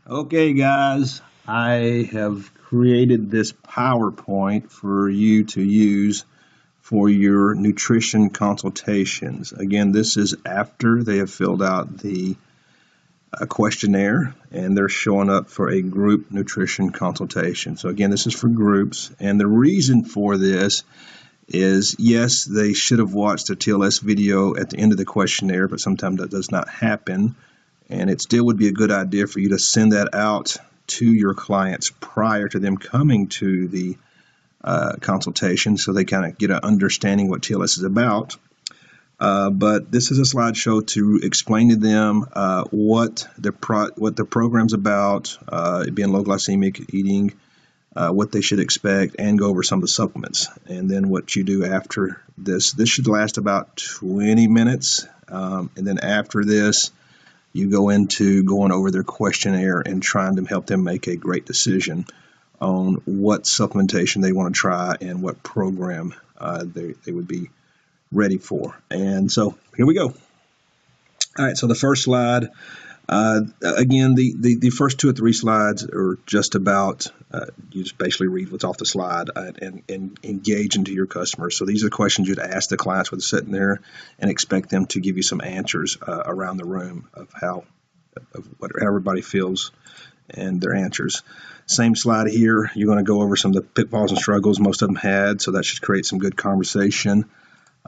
Okay, guys, I have created this PowerPoint for you to use for your nutrition consultations. Again, this is after they have filled out the questionnaire and they're showing up for a group nutrition consultation. So, again, this is for groups. And the reason for this is yes, they should have watched the TLS video at the end of the questionnaire, but sometimes that does not happen. And it still would be a good idea for you to send that out to your clients prior to them coming to the consultation so they kind of get an understanding what TLS is about. But this is a slideshow to explain to them what the program's about, being low glycemic eating, what they should expect, and go over some of the supplements. And then what you do after this should last about 20 minutes. And then after this, you go into going over their questionnaire and trying to help them make a great decision on what supplementation they want to try and what program they would be ready for. And so here we go. All right, so the first slide, again, the first 2 or 3 slides are just about, you just basically read what's off the slide and engage into your customers. So these are the questions you'd ask the clients when they're sitting there and expect them to give you some answers around the room of what everybody feels and their answers. Same slide here, you're going to go over some of the pitfalls and struggles most of them had, so that should create some good conversation.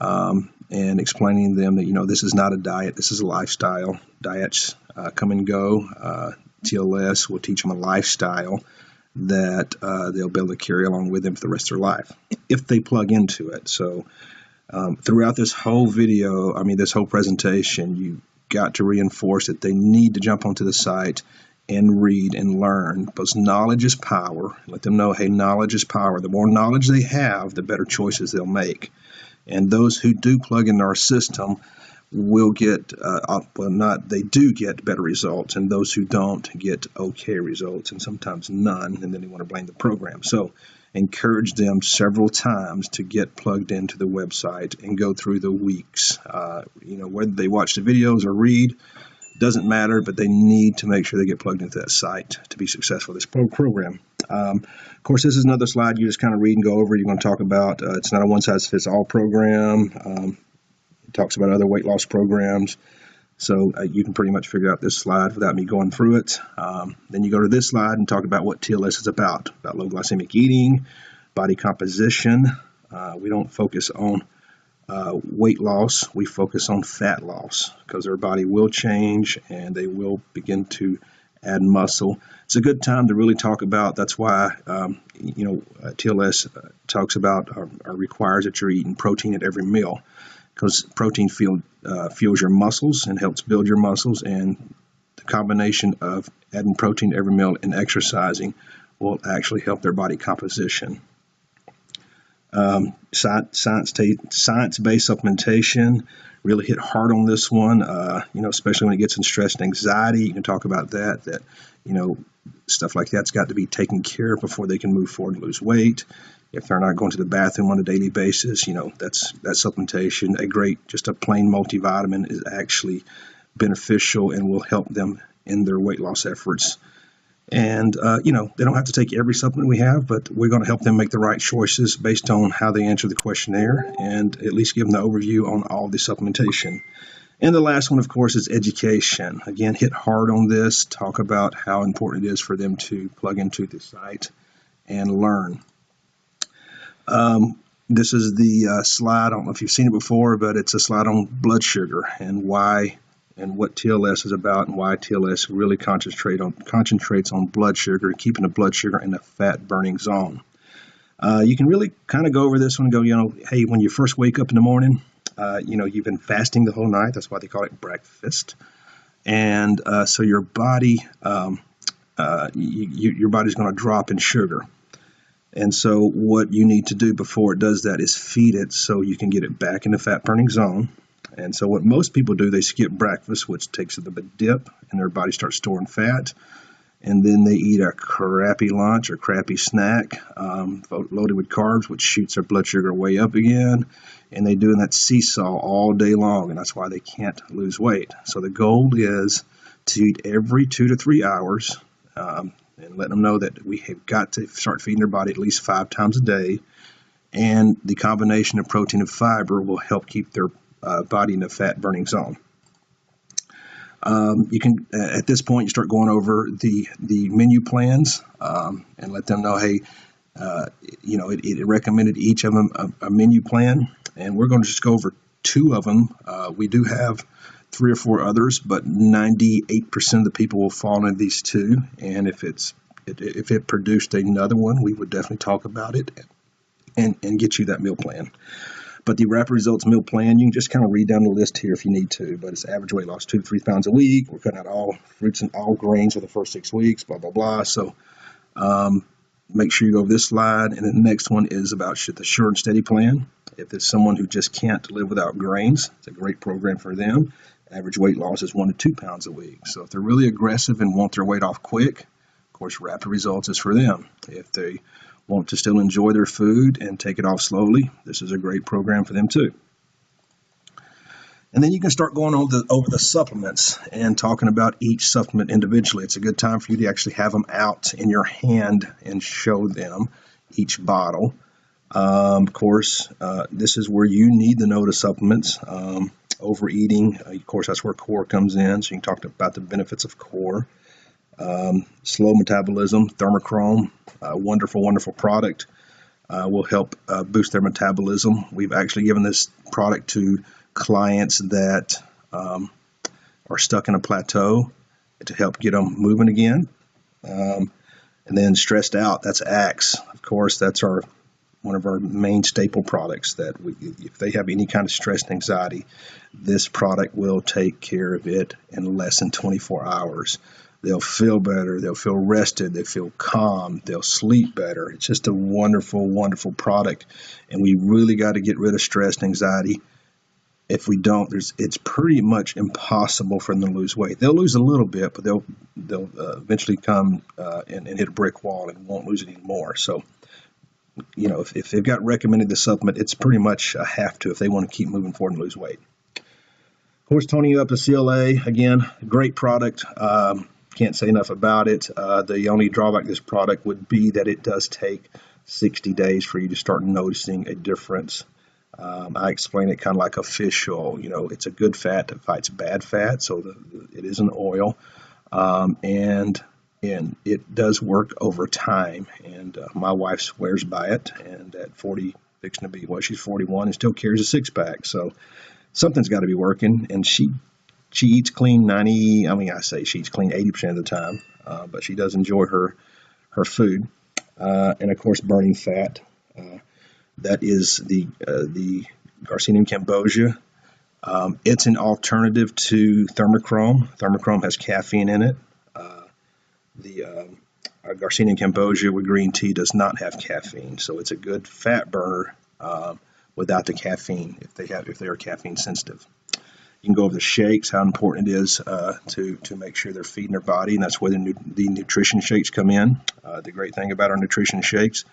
And explaining to them that, this is not a diet, this is a lifestyle. Diets come and go. TLS will teach them a lifestyle that they'll be able to carry along with them for the rest of their life if they plug into it. So throughout this whole video, this whole presentation, you've got to reinforce that they need to jump onto the site and read and learn, because knowledge is power. Let them know, hey, knowledge is power. The more knowledge they have, the better choices they'll make. And those who do plug into our system will get, they do get better results, and those who don't get okay results, and sometimes none, and then they want to blame the program. So encourage them several times to get plugged into the website and go through the weeks. Whether they watch the videos or read, doesn't matter, but they need to make sure they get plugged into that site to be successful with this program. Of course, this is another slide you just kind of read and go over. You're going to talk about, it's not a one-size-fits-all program. It talks about other weight loss programs. So you can pretty much figure out this slide without me going through it. Then you go to this slide and talk about what TLS is about low glycemic eating, body composition. We don't focus on weight loss, we focus on fat loss, because their body will change and they will begin to add muscle. It's a good time to really talk about. That's why TLS talks about or requires that you're eating protein at every meal, because protein fuels your muscles and helps build your muscles, and the combination of adding protein every meal and exercising will actually help their body composition. Science-based supplementation, really hit hard on this one, especially when it gets in stress and anxiety. You can talk about that, stuff like that's got to be taken care of before they can move forward and lose weight. If they're not going to the bathroom on a daily basis, that's supplementation. Just a plain multivitamin is actually beneficial and will help them in their weight loss efforts. And, they don't have to take every supplement we have, but we're going to help them make the right choices based on how they answer the questionnaire, and at least give them the overview on all the supplementation. And the last one, of course, is education. Again, hit hard on this, talk about how important it is for them to plug into the site and learn. This is the slide. I don't know if you've seen it before, but it's a slide on blood sugar and why and what TLS is about, and why TLS really concentrates on blood sugar, keeping the blood sugar in the fat burning zone. You can really kind of go over this one and go, hey, when you first wake up in the morning, you've been fasting the whole night. That's why they call it breakfast. And so your body, your body's going to drop in sugar. And so what you need to do before it does that is feed it so you can get it back in the fat burning zone. And so what most people do, they skip breakfast, which takes a dip, and their body starts storing fat. And then they eat a crappy lunch or crappy snack loaded with carbs, which shoots their blood sugar way up again. And they do that seesaw all day long, and that's why they can't lose weight. So the goal is to eat every 2 to 3 hours, and letting them know that we have got to start feeding their body at least 5 times a day. And the combination of protein and fiber will help keep their body in a fat burning zone. You can, at this point, you start going over the menu plans and let them know, hey, it recommended each of them a menu plan, and we're going to just go over 2 of them. We do have 3 or 4 others, but 98% of the people will fall into these 2. And if it produced another one, we would definitely talk about it and get you that meal plan. But the Rapid Results meal plan, you can just kind of read down the list here if you need to, but it's average weight loss 2 to 3 pounds a week. We're cutting out all fruits and all grains for the first 6 weeks, blah, blah, blah. So make sure you go over this slide. And then the next one is about the Sure and Steady plan. If it's someone who just can't live without grains, it's a great program for them. Average weight loss is 1 to 2 pounds a week. So if they're really aggressive and want their weight off quick, of course, Rapid Results is for them. If they want to still enjoy their food and take it off slowly, this is a great program for them too. And then you can start going over the supplements and talking about each supplement individually. It's a good time for you to actually have them out in your hand and show them each bottle. Of course, this is where you need to know the supplements. Overeating, of course, that's where core comes in. So you can talk about the benefits of core. Slow metabolism, Thermochrome, wonderful, wonderful product, will help boost their metabolism. We've actually given this product to clients that are stuck in a plateau to help get them moving again. And then stressed out, that's Axe. Of course, that's one of our main staple products that if they have any kind of stress and anxiety, this product will take care of it in less than 24 hours. They'll feel better. They'll feel rested. They feel calm. They'll sleep better. It's just a wonderful, wonderful product. And we really got to get rid of stress and anxiety. If we don't, it's pretty much impossible for them to lose weight. They'll lose a little bit, but they'll eventually come and hit a brick wall and won't lose it anymore. So, if they've got recommended the supplement, it's pretty much a have to if they want to keep moving forward and lose weight. Of course, toning up the CLA, again, great product. Can't say enough about it. The only drawback to this product would be that it does take 60 days for you to start noticing a difference. I explain it kind of like a fish oil. It's a good fat that fights bad fat, so it is an oil, and it does work over time. And my wife swears by it, and at 40, fixing to be, she's 41 and still carries a 6-pack. So something's got to be working, and she eats clean she eats clean 80% of the time, but she does enjoy her food. And of course, burning fat. That is the Garcinia cambogia. It's an alternative to Thermochrome. Thermochrome has caffeine in it. The Garcinia cambogia with green tea does not have caffeine, so it's a good fat burner without the caffeine if they are caffeine sensitive. You can go over the shakes, how important it is to make sure they're feeding their body, and that's where the nutrition shakes come in. The great thing about our nutrition shakes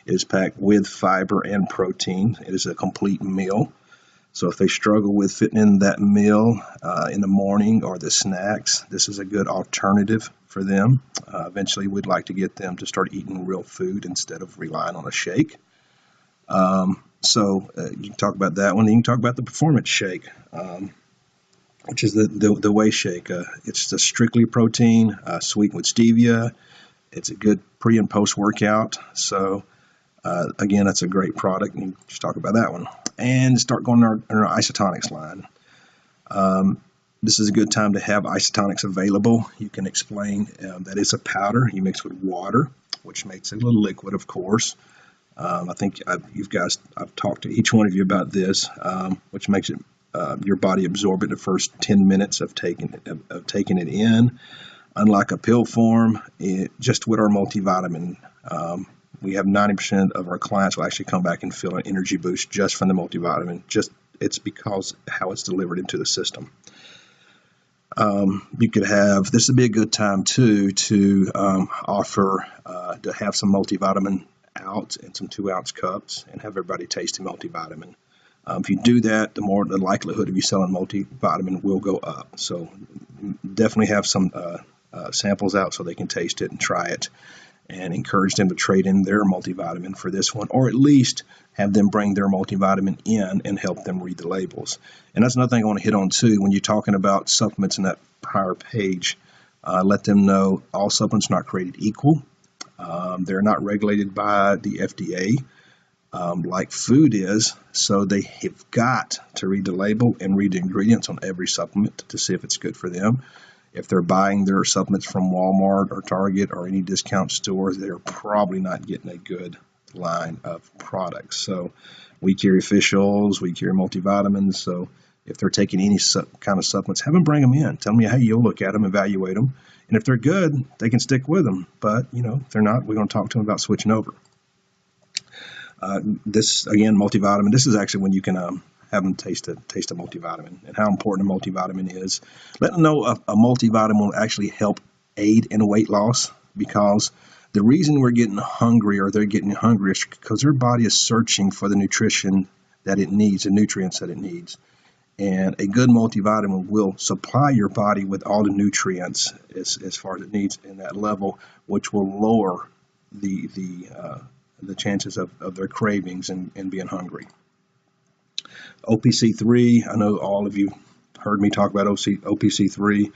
is packed with fiber and protein. It is a complete meal. So if they struggle with fitting in that meal in the morning or the snacks, this is a good alternative for them. Eventually, we'd like to get them to start eating real food instead of relying on a shake. So you can talk about that one. You can talk about the performance shake. Which is the whey shake. It's just strictly protein, sweetened with stevia. It's a good pre and post workout. So again, that's a great product. And you just talk about that one and start going on our isotonics line. This is a good time to have isotonics available. You can explain that it's a powder you mix with water, which makes it a little liquid, of course. I think I've talked to each one of you about this, which makes it your body absorb it in the first 10 minutes of taking it in. Unlike a pill form, just with our multivitamin, we have 90% of our clients will actually come back and feel an energy boost just from the multivitamin. It's because how it's delivered into the system. This would be a good time too to offer to have some multivitamin out in some 2-ounce cups and have everybody taste the multivitamin. If you do that, the likelihood of you selling multivitamin will go up. So definitely have some samples out so they can taste it and try it, and encourage them to trade in their multivitamin for this one, or at least have them bring their multivitamin in and help them read the labels. And that's another thing I want to hit on too. When you're talking about supplements in that prior page, let them know all supplements are not created equal. They're not regulated by the FDA like food is, so they have got to read the label and read the ingredients on every supplement to see if it's good for them. If they're buying their supplements from Walmart or Target or any discount stores, they're probably not getting a good line of products. So we carry fish oils, we carry multivitamins. So if they're taking any kind of supplements, have them bring them in. Tell me how you'll look at them, evaluate them. And if they're good, they can stick with them. But, if they're not, we're going to talk to them about switching over. This, again, multivitamin, this is actually when you can have them taste a multivitamin and how important a multivitamin is. Let them know a multivitamin will actually help aid in weight loss, because the reason we're getting hungry or they're getting hungry is because their body is searching for the nutrition that it needs, the nutrients that it needs. And a good multivitamin will supply your body with all the nutrients as far as it needs in that level, which will lower the chances of their cravings and being hungry. OPC3, I know all of you heard me talk about OPC3.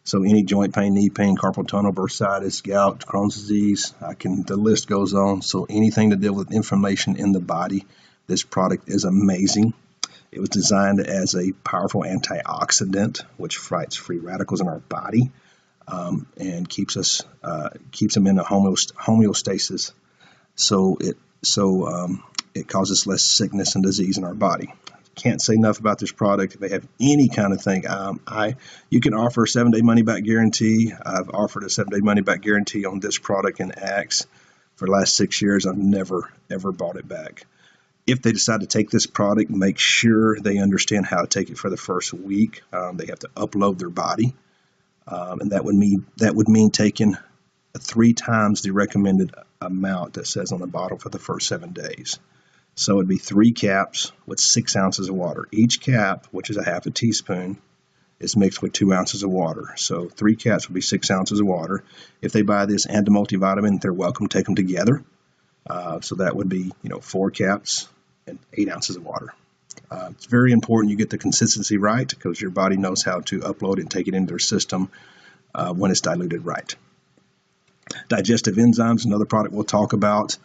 So any joint pain, knee pain, carpal tunnel, bursitis, gout, Crohn's disease, the list goes on. So anything to deal with inflammation in the body, this product is amazing. It was designed as a powerful antioxidant, which fights free radicals in our body and keeps them in a homeostasis. So it causes less sickness and disease in our body. Can't say enough about this product. If they have any kind of thing, you can offer a 7-day money-back guarantee. I've offered a 7-day money-back guarantee on this product in Axe for the last 6 years. I've never, ever bought it back. If they decide to take this product, make sure they understand how to take it for the first week. They have to upload their body, and that would mean taking 3 times the recommended amount that says on the bottle for the first 7 days. So it'd be 3 caps with 6 ounces of water. Each cap, which is a half a teaspoon, is mixed with 2 ounces of water. So 3 caps would be 6 ounces of water. If they buy this and the multivitamin, they're welcome to take them together. So that would be, 4 caps and 8 ounces of water. It's very important you get the consistency right, because your body knows how to upload it and take it into their system when it's diluted right. Digestive enzymes, another product we'll talk about.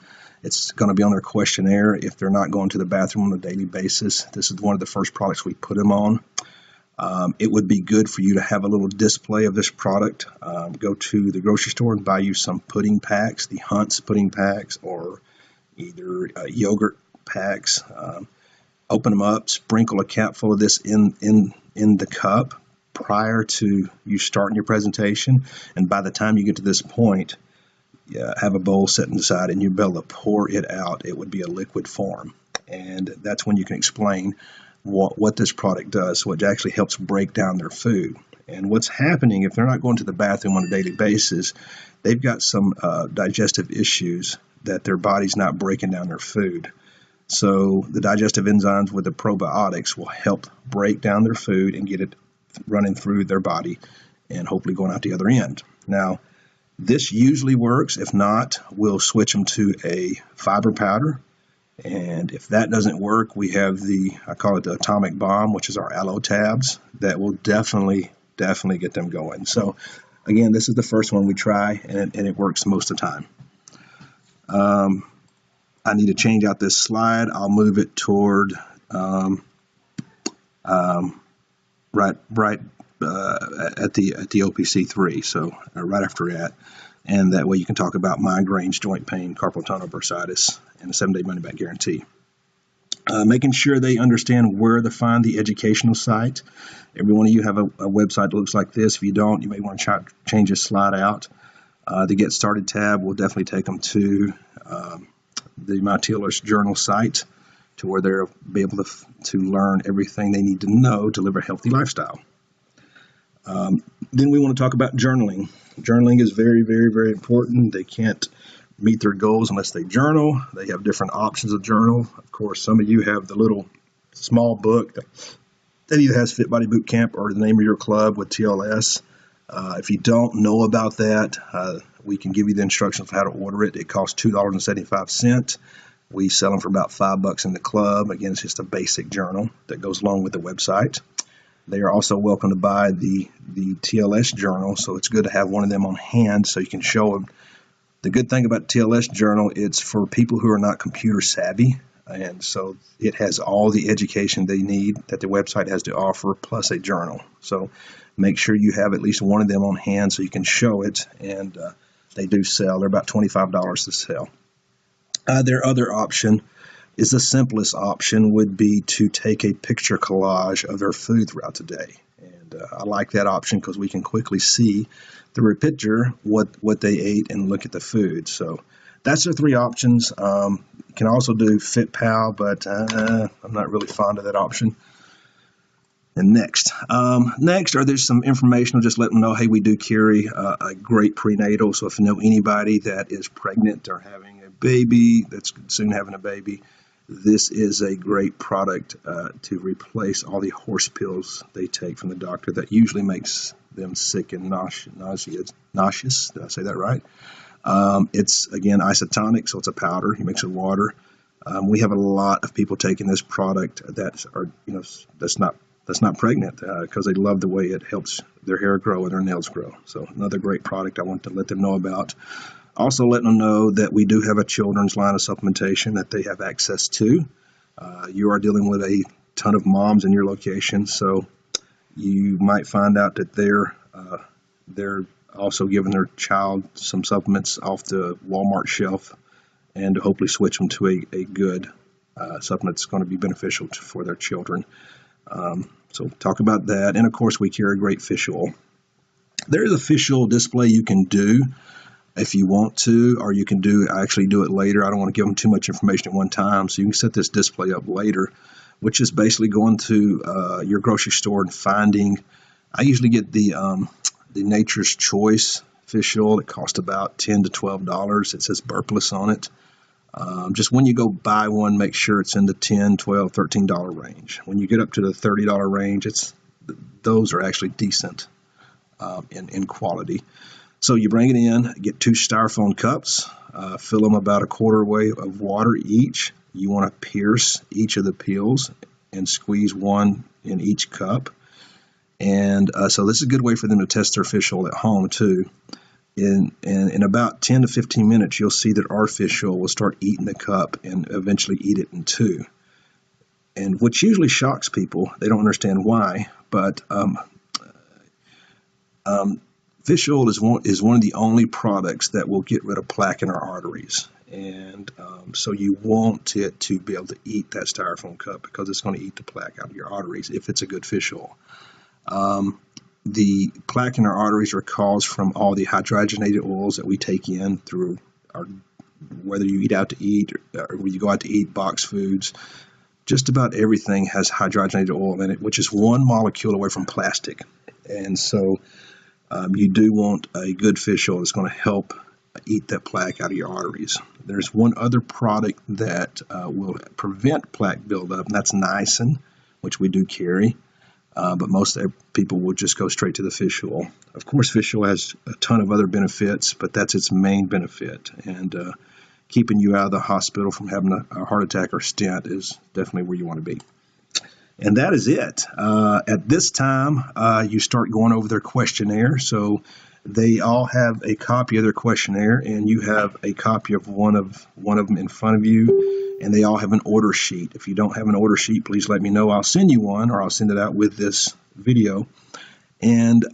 It's going to be on their questionnaire if they're not going to the bathroom on a daily basis. This is one of the first products we put them on. It would be good for you to have a little display of this product. Go to the grocery store and buy you some pudding packs, the Hunt's pudding packs, or either yogurt packs. Open them up, sprinkle a cap full of this in the cup prior to you starting your presentation. And by the time you get to this point, have a bowl set aside and you'll be able to pour it out. It would be a liquid form. And that's when you can explain what this product does. So it actually helps break down their food. And what's happening, if they're not going to the bathroom on a daily basis, they've got some digestive issues that their body's not breaking down their food. So the digestive enzymes with the probiotics will help break down their food and get it running through their body and hopefully going out the other end. Now, this usually works. If not, we'll switch them to a fiber powder. And if that doesn't work, we have I call it the atomic bomb, which is our aloe tabs, that will definitely get them going. So again, this is the first one we try, and it works most of the time. I need to change out this slide. I'll move it toward right at the OPC3, so right after that. And that way you can talk about migraines, joint pain, carpal tunnel, bursitis, and a 7-day money-back guarantee. Making sure they understand where to find the educational site. Every one of you have a website that looks like this. If you don't, you may want to change this slide out. The Get Started tab will definitely take them to the My TLS Journal site, to where they'll be able to learn everything they need to know to live a healthy lifestyle. Then we want to talk about journaling. Journaling is very, very, very important. They can't meet their goals unless they journal. They have different options of journal. Of course, some of you have the little small book that either has Fit Body Boot Camp or the name of your club with TLS. If you don't know about that, we can give you the instructions on how to order it. It costs $2.75. We sell them for about $5 in the club. Again, it's just a basic journal that goes along with the website. They are also welcome to buy the TLS journal, so it's good to have one of them on hand so you can show them. The good thing about TLS journal, it's for people who are not computer savvy, and so it has all the education they need that the website has to offer, plus a journal. So make sure you have at least one of them on hand so you can show it, and they do sell. They're about $25 to sell. Their other option is the simplest option would be to take a picture collage of their food throughout the day. And I like that option because we can quickly see through a picture what they ate and look at the food. So that's their three options. You can also do FitPal, but I'm not really fond of that option. And next there's some information. Just let them know, hey, we do carry a great prenatal. So if you know anybody that is pregnant or having a baby, that's soon having a baby, this is a great product to replace all the horse pills they take from the doctor that usually makes them sick and nauseous. Did I say that right? It's, again, isotonic, so it's a powder. You mix it with water. We have a lot of people taking this product that's not pregnant because they love the way it helps their hair grow and their nails grow. So another great product I want to let them know about. Also letting them know that we do have a children's line of supplementation that they have access to. You are dealing with a ton of moms in your location, so you might find out that they're also giving their child some supplements off the Walmart shelf, and to hopefully switch them to a good supplement that's going to be beneficial for their children. So talk about that. And of course, we carry great fish oil. There is a fish oil display you can do if you want to, or you can actually do it later. I don't want to give them too much information at one time, so you can set this display up later, which is basically going to your grocery store and finding. I usually get the Nature's Choice fish oil. It costs about $10 to $12. It says burpless on it. Just when you go buy one, make sure it's in the $10, $12, $13 range. When you get up to the $30 range, those are actually decent in quality. So you bring it in, get 2 styrofoam cups, fill them about a quarter weight of water each. You want to pierce each of the peels and squeeze one in each cup. And so this is a good way for them to test their fish oil at home too. In about 10 to 15 minutes, you'll see that our fish oil will start eating the cup and eventually eat it in two. And which usually shocks people. They don't understand why, but fish oil is one of the only products that will get rid of plaque in our arteries. And so you want it to be able to eat that styrofoam cup because it's going to eat the plaque out of your arteries if it's a good fish oil. The plaque in our arteries are caused from all the hydrogenated oils that we take in through whether you eat out to eat or when you go out to eat, boxed foods. Just about everything has hydrogenated oil in it, which is one molecule away from plastic. And so you do want a good fish oil that's going to help eat that plaque out of your arteries. There's one other product that will prevent plaque buildup, and that's niacin, which we do carry. But most people will just go straight to the fish oil. Of course, fish oil has a ton of other benefits, but that's its main benefit. And keeping you out of the hospital from having a heart attack or stent is definitely where you want to be. And that is it. At this time, you start going over their questionnaire. So they all have a copy of their questionnaire, and you have a copy of one of them in front of you, and they all have an order sheet. If you don't have an order sheet, please let me know. I'll send you one, or I'll send it out with this video. And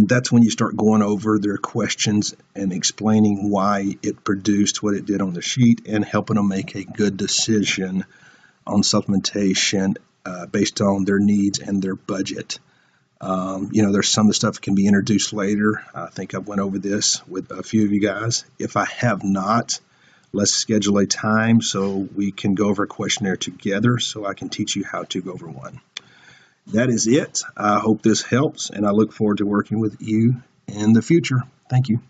that's when you start going over their questions and explaining why it produced what it did on the sheet and helping them make a good decision on supplementation based on their needs and their budget. There's some of the stuff that can be introduced later. I think I've went over this with a few of you guys. If I have not, let's schedule a time so we can go over a questionnaire together so I can teach you how to go over one. That is it. I hope this helps, and I look forward to working with you in the future. Thank you.